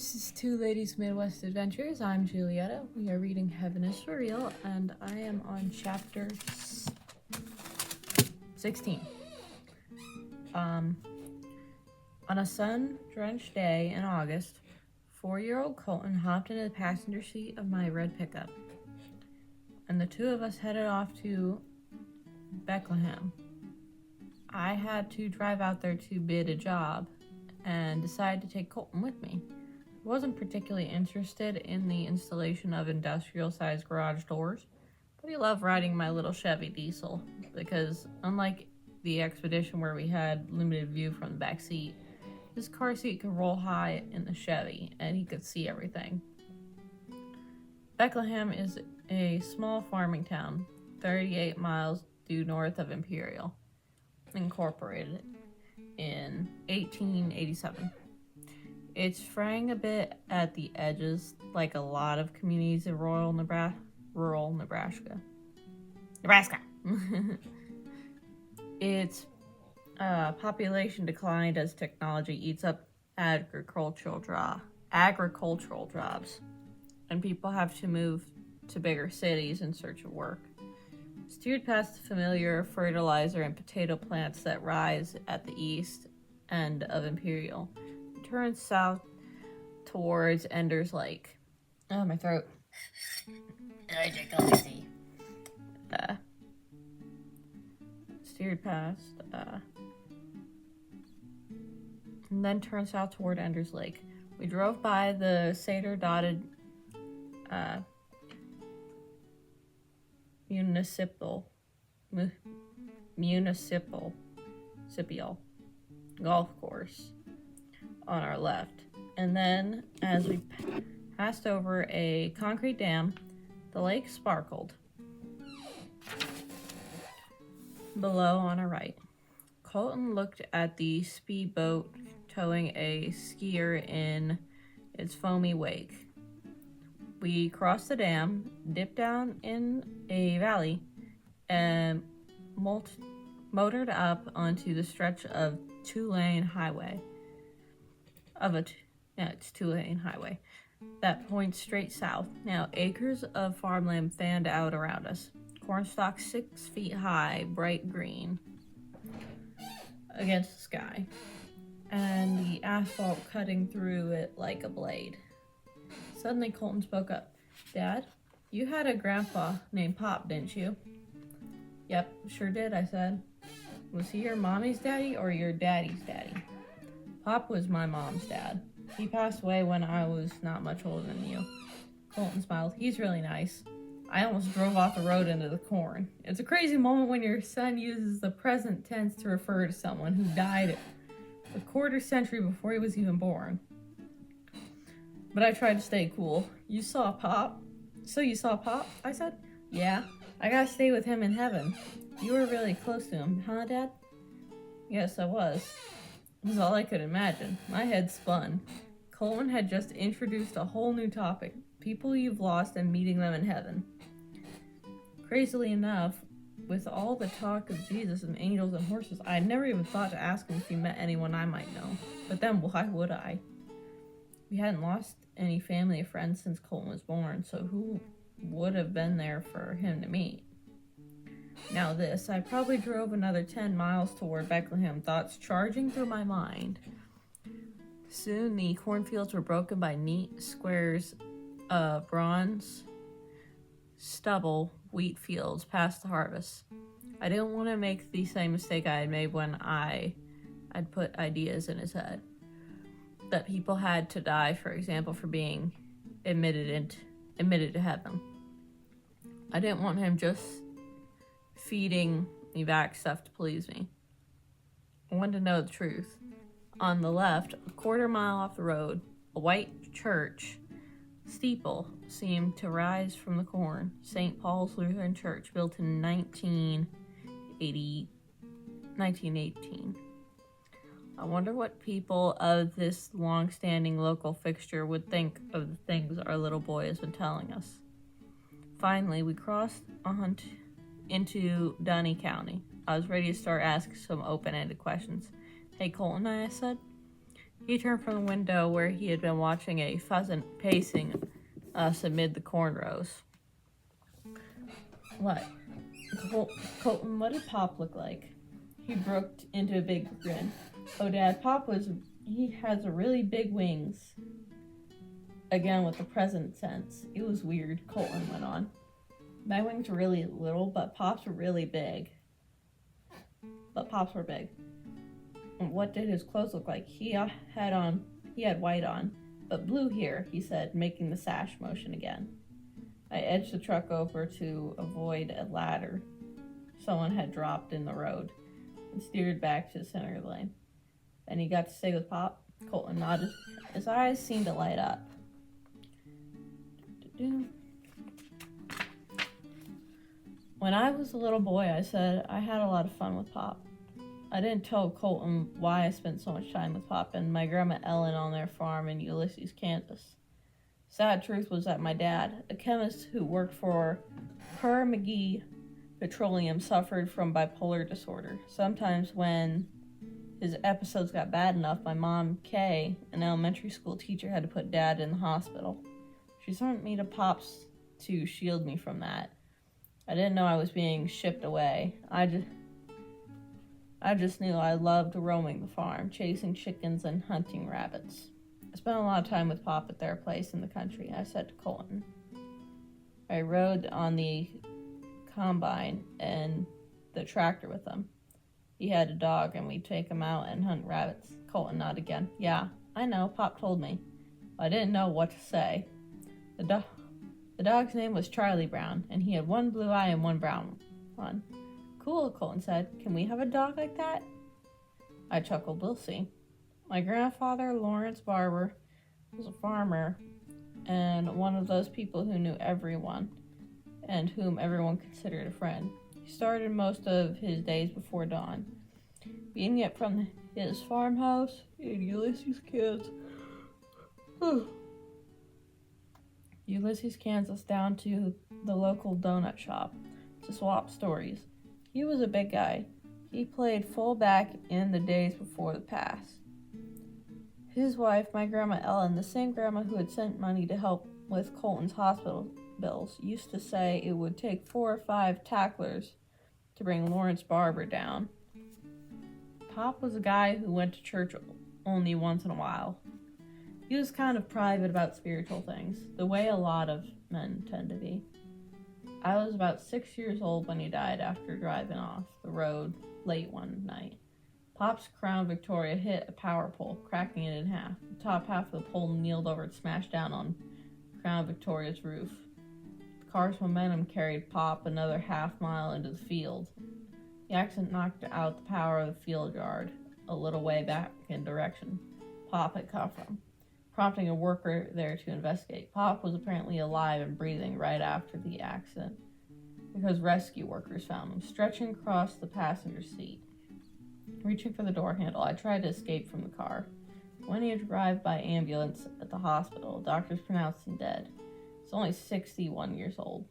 This is Two Ladies Midwest Adventures. I'm Julietta. We are reading Heaven is for Real, and I am on chapter 16. On a sun-drenched day in August, 4-year-old Colton hopped into the passenger seat of my red pickup, and the two of us headed off to Bethlehem. I had to drive out there to bid a job and decided to take Colton with me. I wasn't particularly interested in the installation of industrial-sized garage doors, but he loved riding my little Chevy diesel because, unlike the Expedition where we had limited view from the back seat, his car seat could roll high in the Chevy and he could see everything. Bethlehem is a small farming town, 38 miles due north of Imperial, incorporated in 1887. It's fraying a bit at the edges, like a lot of communities in rural Nebraska. Its population declined as technology eats up agricultural jobs, and people have to move to bigger cities in search of work. Steered past the familiar fertilizer and potato plants that rise at the east end of Imperial, turns south towards Ender's Lake. Oh, my throat. Steered past, and then turned south toward Ender's Lake. We drove by the cedar-dotted municipal golf course on our left, and then as we passed over a concrete dam, the lake sparkled below on our right. Colton looked at the speedboat towing a skier in its foamy wake. We crossed the dam, dipped down in a valley, and motored up onto the stretch of two-lane highway. It's two-lane highway that points straight south. Now, acres of farmland fanned out around us. Corn stalks 6 feet high, bright green against the sky, and the asphalt cutting through it like a blade. Suddenly, Colton spoke up. "Dad, you had a grandpa named Pop, didn't you?" "Yep, sure did," I said. "Was he your mommy's daddy or your daddy's daddy?" "Pop was my mom's dad. He passed away when I was not much older than you." Colton smiled. "He's really nice." I almost drove off the road into the corn. It's a crazy moment when your son uses the present tense to refer to someone who died a quarter century before he was even born. But I tried to stay cool. "You saw Pop?" "So you saw Pop?" I said. "Yeah, I gotta stay with him in heaven." "You were really close to him, huh, Dad?" "Yes, I was." It was all I could imagine. My head spun. Colton had just introduced a whole new topic. People you've lost and meeting them in heaven. Crazily enough, with all the talk of Jesus and angels and horses, I had never even thought to ask him if he met anyone I might know. But then why would I? We hadn't lost any family or friends since Colton was born, so who would have been there for him to meet? Now this, I probably drove another 10 miles toward Bethlehem, thoughts charging through my mind. Soon the cornfields were broken by neat squares of bronze stubble wheat fields past the harvest. I didn't want to make the same mistake I had made when I'd put ideas in his head. That people had to die, for example, for being admitted to heaven. I didn't want him just feeding me back stuff to please me. I wanted to know the truth. On the left, a quarter mile off the road, a white church steeple seemed to rise from the corn. St. Paul's Lutheran Church, built in 1918. I wonder what people of this long-standing local fixture would think of the things our little boy has been telling us. Finally, we crossed on into Dunny County. I was ready to start asking some open-ended questions. "Hey, Colton," I said, He turned from the window where he had been watching a pheasant pacing us amid the corn rows. What? Colton, what did Pop look like? He broke into a big grin. Oh, Dad, he has a really big wings. Again, with the present tense. It was weird, Colton went on. My wings were really little, but Pop's were really big. Pop's were big. And what did his clothes look like? He had white on, but blue here, he said, making the sash motion again. I edged the truck over to avoid a ladder someone had dropped in the road and steered back to the center of the lane. And he got to stay with Pop? Colton nodded. His eyes seemed to light up. When I was a little boy, I said I had a lot of fun with Pop. I didn't tell Colton why I spent so much time with Pop and my grandma Ellen on their farm in Ulysses, Kansas. Sad truth was that my dad, a chemist who worked for Kerr McGee Petroleum, suffered from bipolar disorder. Sometimes when his episodes got bad enough, my mom, Kay, an elementary school teacher, had to put Dad in the hospital. She sent me to Pop's to shield me from that. I didn't know I was being shipped away. I just knew I loved roaming the farm, chasing chickens and hunting rabbits. I spent a lot of time with Pop at their place in the country, I said to Colton. I rode on the combine and the tractor with him. He had a dog and we'd take him out and hunt rabbits. Colton nodded again. Yeah, I know, Pop told me. I didn't know what to say. The dog's name was Charlie Brown, and he had one blue eye and one brown one. Cool, Colton said. Can we have a dog like that? I chuckled. We'll see. My grandfather, Lawrence Barber, was a farmer and one of those people who knew everyone and whom everyone considered a friend. He started most of his days before dawn, beating it from his farmhouse in Ulysses, Kansas, down to the local donut shop to swap stories. He was a big guy. He played fullback in the days before the pass. His wife, my grandma Ellen, the same grandma who had sent money to help with Colton's hospital bills, used to say it would take 4 or 5 tacklers to bring Lawrence Barber down. Pop was a guy who went to church only once in a while. He was kind of private about spiritual things, the way a lot of men tend to be. I was about 6 years old when he died after driving off the road late one night. Pop's Crown Victoria hit a power pole, cracking it in half. The top half of the pole kneeled over and smashed down on Crown Victoria's roof. The car's momentum carried Pop another half-mile into the field. The accident knocked out the power of the field yard a little way back in direction Pop had come from, prompting a worker there to investigate. Pop was apparently alive and breathing right after the accident because rescue workers found him stretching across the passenger seat. Reaching for the door handle, I tried to escape from the car. When he had arrived by ambulance at the hospital, doctors pronounced him dead. He's only 61 years old.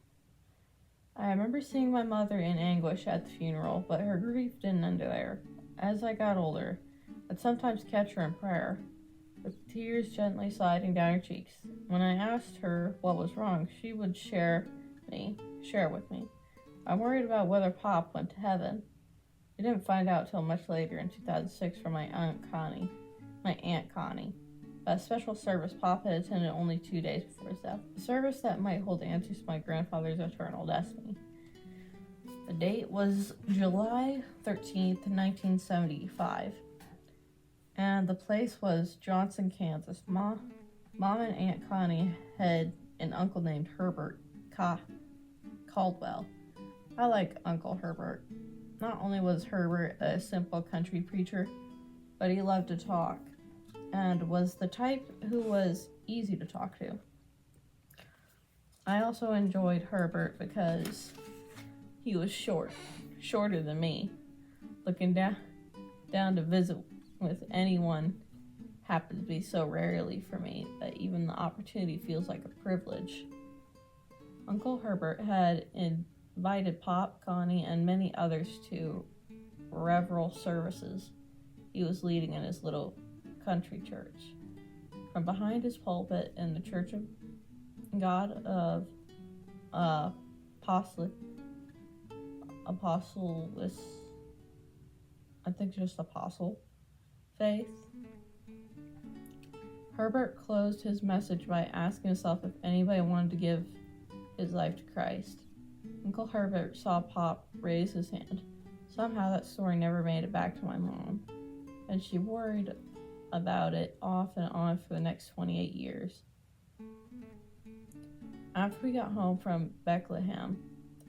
I remember seeing my mother in anguish at the funeral, but her grief didn't end there. As I got older, I'd sometimes catch her in prayer, with tears gently sliding down her cheeks. When I asked her what was wrong, she would share with me. I worried about whether Pop went to heaven. I didn't find out till much later in 2006 from my Aunt Connie. A special service Pop had attended only 2 days before his death. A service that might hold answers to my grandfather's eternal destiny. The date was July 13th, 1975. And the place was Johnson, Kansas. Mom and Aunt Connie had an uncle named Herbert Caldwell. I like Uncle Herbert. Not only was Herbert a simple country preacher, but he loved to talk, and was the type who was easy to talk to. I also enjoyed Herbert because he was shorter than me. Looking down to visit with anyone happened to be so rarely for me that even the opportunity feels like a privilege. Uncle Herbert had invited Pop, Connie, and many others to reveral services he was leading in his little country church. From behind his pulpit in the Church of God of Apostolic, I think just Apostle Faith, Herbert closed his message by asking himself if anybody wanted to give his life to Christ. Uncle Herbert saw Pop raise his hand. Somehow that story never made it back to my mom, and she worried about it off and on for the next 28 years. After we got home from Bethlehem,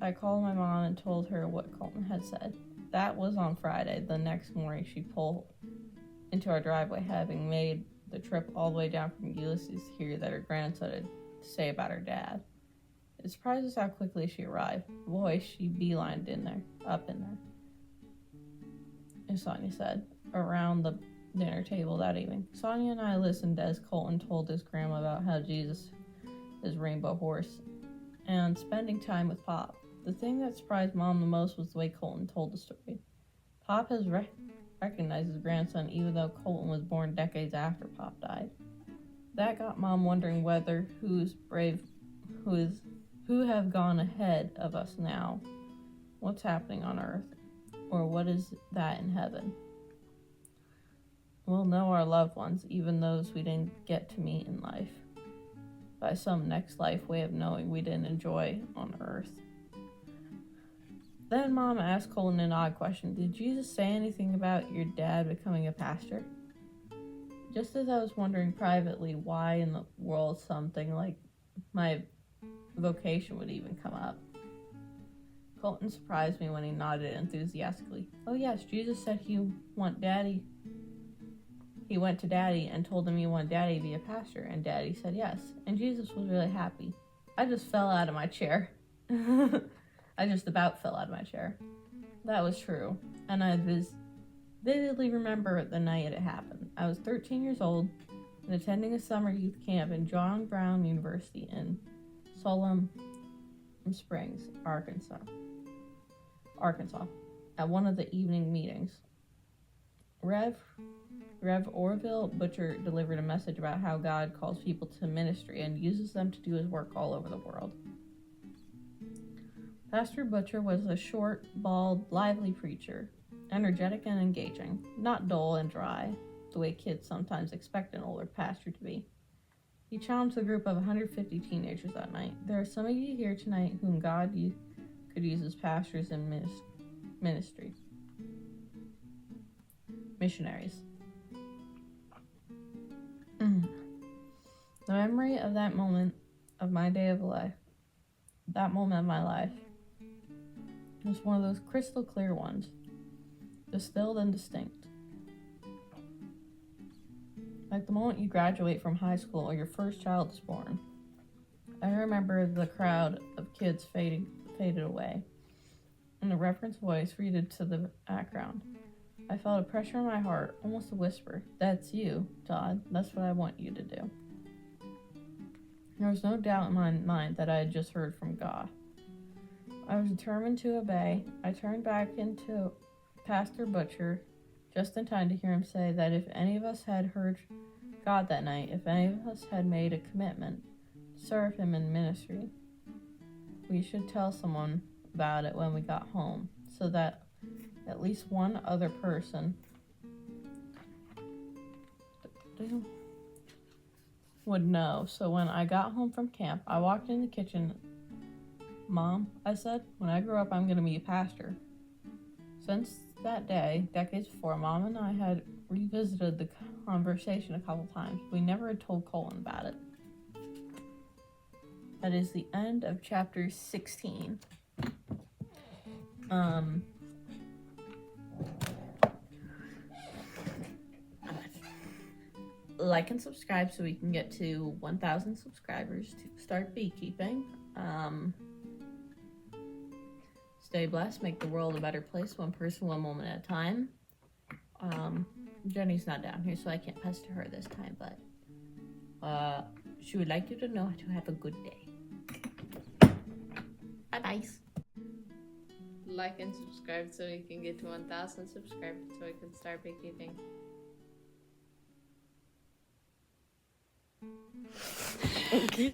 I called my mom and told her what Colton had said. That was on Friday. The next morning, she pulled into our driveway, having made the trip all the way down from Ulysses to hear that her grandson had to say about her dad. It surprised us how quickly she arrived. Boy, she beelined up in there, as Sonia said, around the dinner table that evening. Sonia and I listened as Colton told his grandma about how Jesus is rainbow horse and spending time with Pop. The thing that surprised Mom the most was the way Colton told the story. Pop has recognized his grandson even though Colton was born decades after Pop died. That got Mom wondering whether who have gone ahead of us now, what's happening on earth, or what is that in heaven. We'll know our loved ones, even those we didn't get to meet in life, by some next life way of knowing we didn't enjoy on earth. Then Mom asked Colton an odd question. Did Jesus say anything about your dad becoming a pastor? Just as I was wondering privately why in the world something like my vocation would even come up, Colton surprised me when he nodded enthusiastically. Oh yes, Jesus said he went to Daddy and told him he wanted Daddy to be a pastor, and Daddy said yes, and Jesus was really happy. I just fell out of my chair. I just about fell out of my chair. That was true, and I vividly remember the night it happened. I was 13 years old and attending a summer youth camp in John Brown University in Salem Springs, Arkansas. At one of the evening meetings, Rev Orville Butcher delivered a message about how God calls people to ministry and uses them to do his work all over the world. Pastor Butcher was a short, bald, lively preacher, energetic and engaging, not dull and dry, the way kids sometimes expect an older pastor to be. He challenged the group of 150 teenagers that night. There are some of you here tonight whom God could use as pastors and ministries. Missionaries. The memory of that moment of my life, was one of those crystal clear ones, distilled and distinct. Like the moment you graduate from high school or your first child is born. I remember the crowd of kids faded away, and the reverend's voice readed to the background. I felt a pressure in my heart, almost a whisper. That's you, Todd. That's what I want you to do. There was no doubt in my mind that I had just heard from God. I was determined to obey. I turned back into Pastor Butcher just in time to hear him say that if any of us had heard God that night, if any of us had made a commitment to serve him in ministry, we should tell someone about it when we got home, so that at least one other person would know. So when I got home from camp, I walked in the kitchen. Mom, I said, when I grow up, I'm going to be a pastor. Since that day, decades before, Mom and I had revisited the conversation a couple times. We never had told Colton about it. That is the end of chapter 16. Like and subscribe so we can get to 1,000 subscribers to start beekeeping. Stay blessed, make the world a better place, one person, one moment at a time. Jenny's not down here, so I can't pester her this time, but she would like you to know to have a good day. Bye-bye. Like and subscribe so we can get to 1,000 subscribers so we can start beekeeping. Okay.